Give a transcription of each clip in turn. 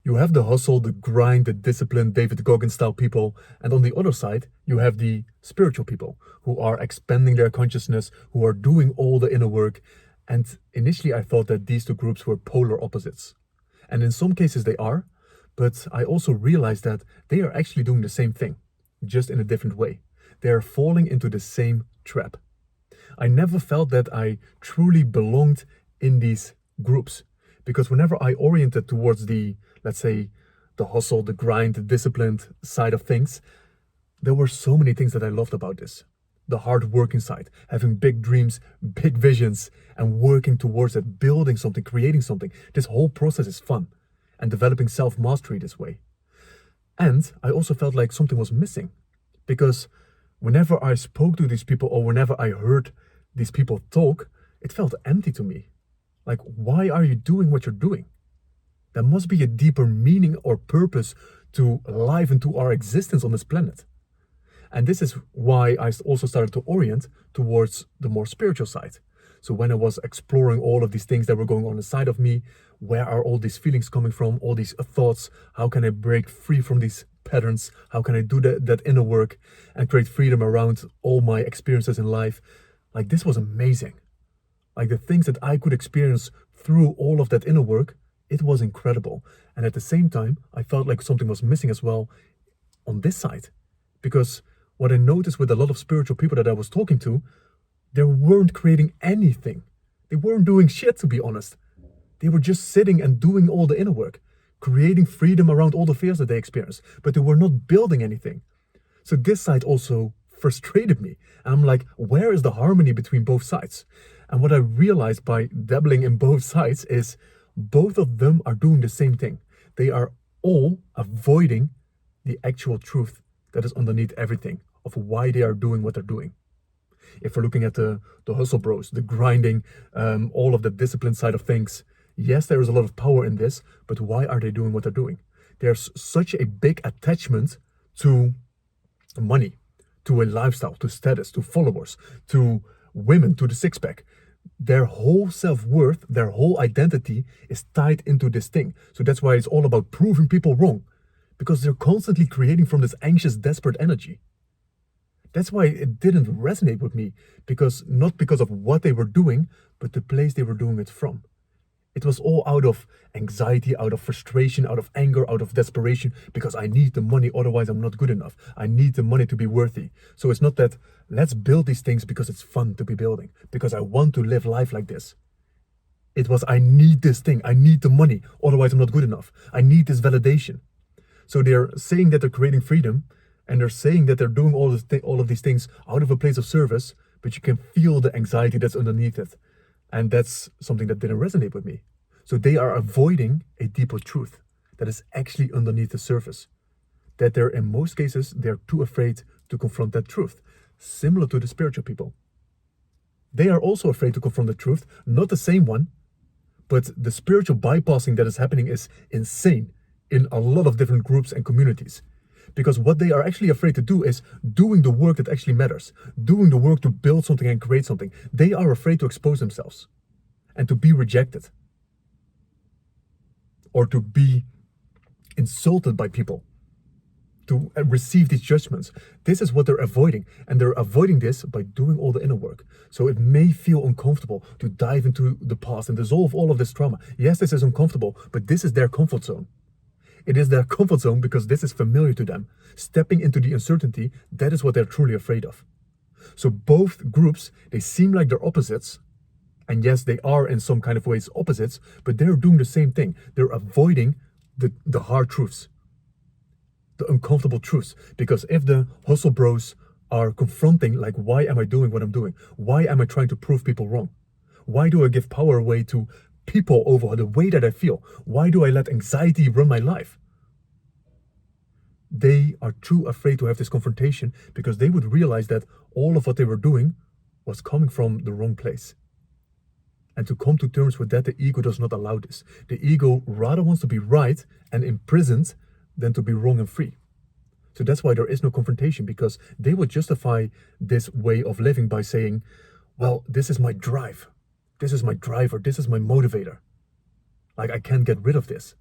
You have the hustle, the grind, the discipline, David Goggins style people. And on the other side, you have the spiritual people who are expanding their consciousness, who are doing all the inner work. And initially I thought that these two groups were polar opposites. And in some cases they are, but I also realized that they are actually doing the same thing, just in a different way. They are falling into the same trap. I never felt that I truly belonged in these groups, because whenever I oriented towards the, let's say, the hustle, the grind, the disciplined side of things, there were so many things that I loved about this. The hard working side, having big dreams, big visions, and working towards it, building something, creating something. This whole process is fun, and developing self-mastery this way. And I also felt like something was missing, because whenever I spoke to these people or whenever I heard these people talk, it felt empty to me. Like, why are you doing what you're doing? There must be a deeper meaning or purpose to life and to our existence on this planet. And this is why I also started to orient towards the more spiritual side. So when I was exploring all of these things that were going on inside of me, where are all these feelings coming from, all these thoughts, how can I break free from these patterns, how can I do that inner work and create freedom around all my experiences in life, like this was amazing. Like the things that I could experience through all of that inner work, it was incredible. And at the same time, I felt like something was missing as well on this side. Because what I noticed with a lot of spiritual people that I was talking to, they weren't creating anything. They weren't doing shit, to be honest. They were just sitting and doing all the inner work, creating freedom around all the fears that they experienced, but they were not building anything. So this side also frustrated me. And I'm like, where is the harmony between both sides? And what I realized by dabbling in both sides is both of them are doing the same thing. They are all avoiding the actual truth that is underneath everything of why they are doing what they're doing. If we're looking at the hustle bros, the grinding, all of the discipline side of things, yes, there is a lot of power in this, but why are they doing what they're doing? There's such a big attachment to money, to a lifestyle, to status, to followers, to women, to the six-pack. Their whole self-worth, their whole identity is tied into this thing. So that's why it's all about proving people wrong, because they're constantly creating from this anxious, desperate energy. That's why it didn't resonate with me, because not because of what they were doing, but the place they were doing it from. It was all out of anxiety, out of frustration, out of anger, out of desperation, because I need the money, otherwise I'm not good enough. I need the money to be worthy. So it's not that let's build these things because it's fun to be building, because I want to live life like this. It was, I need this thing, I need the money, otherwise I'm not good enough. I need this validation. So they're saying that they're creating freedom, and they're saying that they're doing all of these things out of a place of service, but you can feel the anxiety that's underneath it. And that's something that didn't resonate with me. So they are avoiding a deeper truth that is actually underneath the surface. That they're, in most cases, they're too afraid to confront that truth. Similar to the spiritual people. They are also afraid to confront the truth, not the same one, but the spiritual bypassing that is happening is insane in a lot of different groups and communities. Because what they are actually afraid to do is doing the work that actually matters, doing the work to build something and create something. They are afraid to expose themselves and to be rejected or to be insulted by people, to receive these judgments. This is what they're avoiding, and they're avoiding this by doing all the inner work. So it may feel uncomfortable to dive into the past and dissolve all of this trauma. Yes, this is uncomfortable, but this is their comfort zone. It is their comfort zone because this is familiar to them. Stepping into the uncertainty, that is what they're truly afraid of. So both groups, they seem like they're opposites. And yes, they are in some kind of ways opposites, but they're doing the same thing. They're avoiding the hard truths, the uncomfortable truths. Because if the hustle bros are confronting, like, why am I doing what I'm doing? Why am I trying to prove people wrong? Why do I give power away to people over the way that I feel? Why do I let anxiety run my life? They are too afraid to have this confrontation because they would realize that all of what they were doing was coming from the wrong place. And to come to terms with that, the ego does not allow this. The ego rather wants to be right and imprisoned than to be wrong and free. So that's why there is no confrontation, because they would justify this way of living by saying, well, this is my drive. This is my driver. This is my motivator. Like, I can't get rid of this.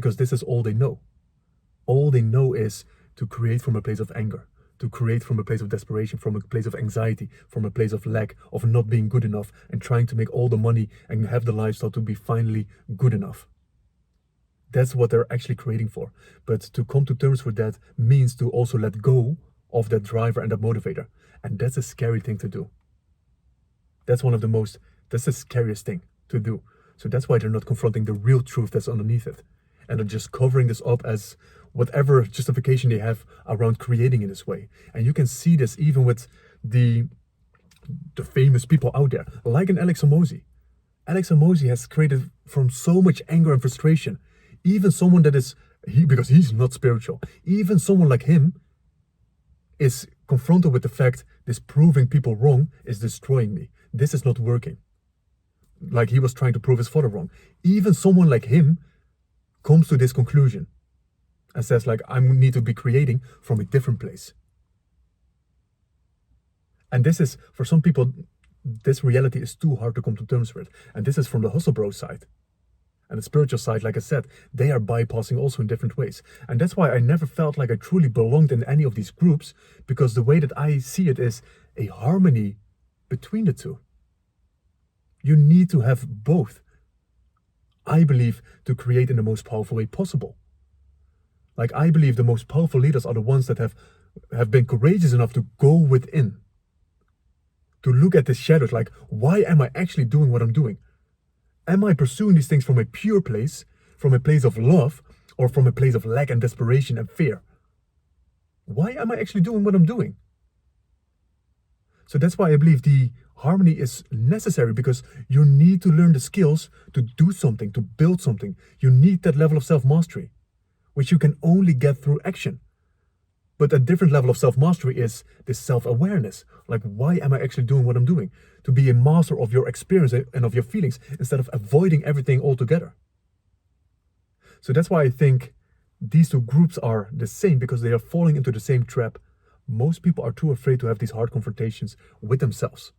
because this is all they know. All they know is to create from a place of anger, to create from a place of desperation, from a place of anxiety, from a place of lack, of not being good enough, and trying to make all the money and have the lifestyle to be finally good enough. That's what they're actually creating for. But to come to terms with that means to also let go of that driver and that motivator. And that's a scary thing to do. That's the scariest thing to do. So that's why they're not confronting the real truth that's underneath it. And they're just covering this up as whatever justification they have around creating in this way. And you can see this even with the famous people out there, like an Alex Hormozi. Alex Hormozi has created from so much anger and frustration. Even someone that is, because he's not spiritual, even someone like him is confronted with the fact this proving people wrong is destroying me. This is not working. Like he was trying to prove his father wrong. Even someone like him comes to this conclusion and says like, I need to be creating from a different place. And this is, for some people, this reality is too hard to come to terms with. And this is from the hustle bro side. And the spiritual side, like I said, they are bypassing also in different ways. And that's why I never felt like I truly belonged in any of these groups, because the way that I see it is a harmony between the two. You need to have both, I believe, to create in the most powerful way possible. Like I believe the most powerful leaders are the ones that have been courageous enough to go within, to look at the shadows, like, why am I actually doing what I'm doing? Am I pursuing these things from a pure place, from a place of love, or from a place of lack and desperation and fear? Why am I actually doing what I'm doing? So that's why I believe the harmony is necessary, because you need to learn the skills to do something, to build something. You need that level of self-mastery, which you can only get through action. But a different level of self-mastery is this self-awareness. Like, why am I actually doing what I'm doing? To be a master of your experience and of your feelings instead of avoiding everything altogether. So that's why I think these two groups are the same, because they are falling into the same trap. Most people are too afraid to have these hard confrontations with themselves.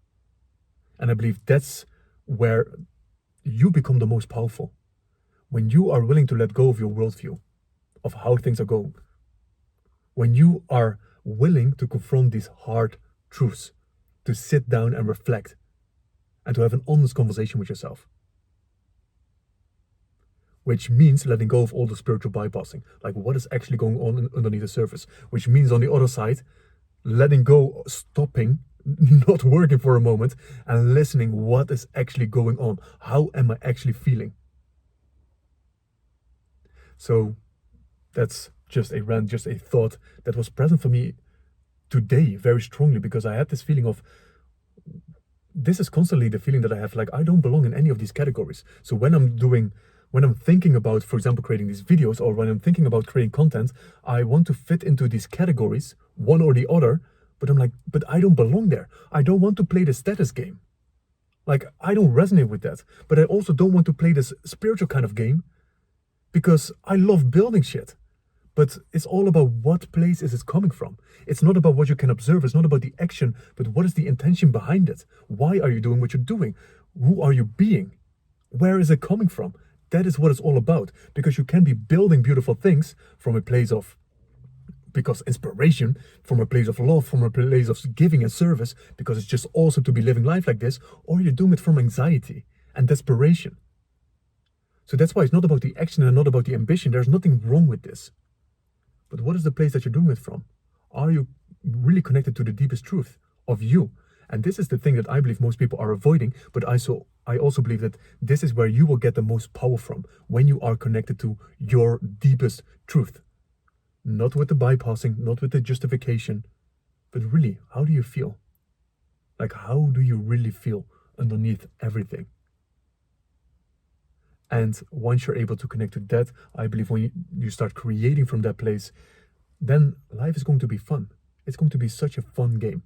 And I believe that's where you become the most powerful. When you are willing to let go of your worldview, of how things are going. When you are willing to confront these hard truths, to sit down and reflect, and to have an honest conversation with yourself. Which means letting go of all the spiritual bypassing, like what is actually going on underneath the surface. Which means on the other side, letting go, stopping, not working for a moment, and listening what is actually going on. How am I actually feeling? So that's just a rant, just a thought that was present for me today very strongly, because I had this feeling of, this is constantly the feeling that I have, like I don't belong in any of these categories. So when I'm thinking about, for example, creating these videos, or when I'm thinking about creating content, I want to fit into these categories, one or the other, but I'm like, but I don't belong there. I don't want to play the status game. Like, I don't resonate with that. But I also don't want to play this spiritual kind of game, because I love building shit. But it's all about what place is it coming from. It's not about what you can observe. It's not about the action, but what is the intention behind it? Why are you doing what you're doing? Who are you being? Where is it coming from? That is what it's all about. Because you can be building beautiful things from a place of, because inspiration, from a place of love, from a place of giving and service, because it's just awesome to be living life like this, or you're doing it from anxiety and desperation. So that's why it's not about the action and not about the ambition. There's nothing wrong with this. But what is the place that you're doing it from? Are you really connected to the deepest truth of you? And this is the thing that I believe most people are avoiding, but I also believe that this is where you will get the most power from, when you are connected to your deepest truth. Not with the bypassing, not with the justification, but really, how do you feel? Like, how do you really feel underneath everything? And once you're able to connect to that, I believe when you start creating from that place, then life is going to be fun. It's going to be such a fun game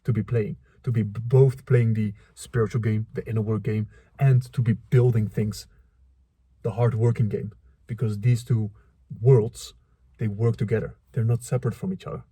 to be playing, to be both playing the spiritual game, the inner work game, and to be building things, the hard working game, because these two worlds, they work together. They're not separate from each other.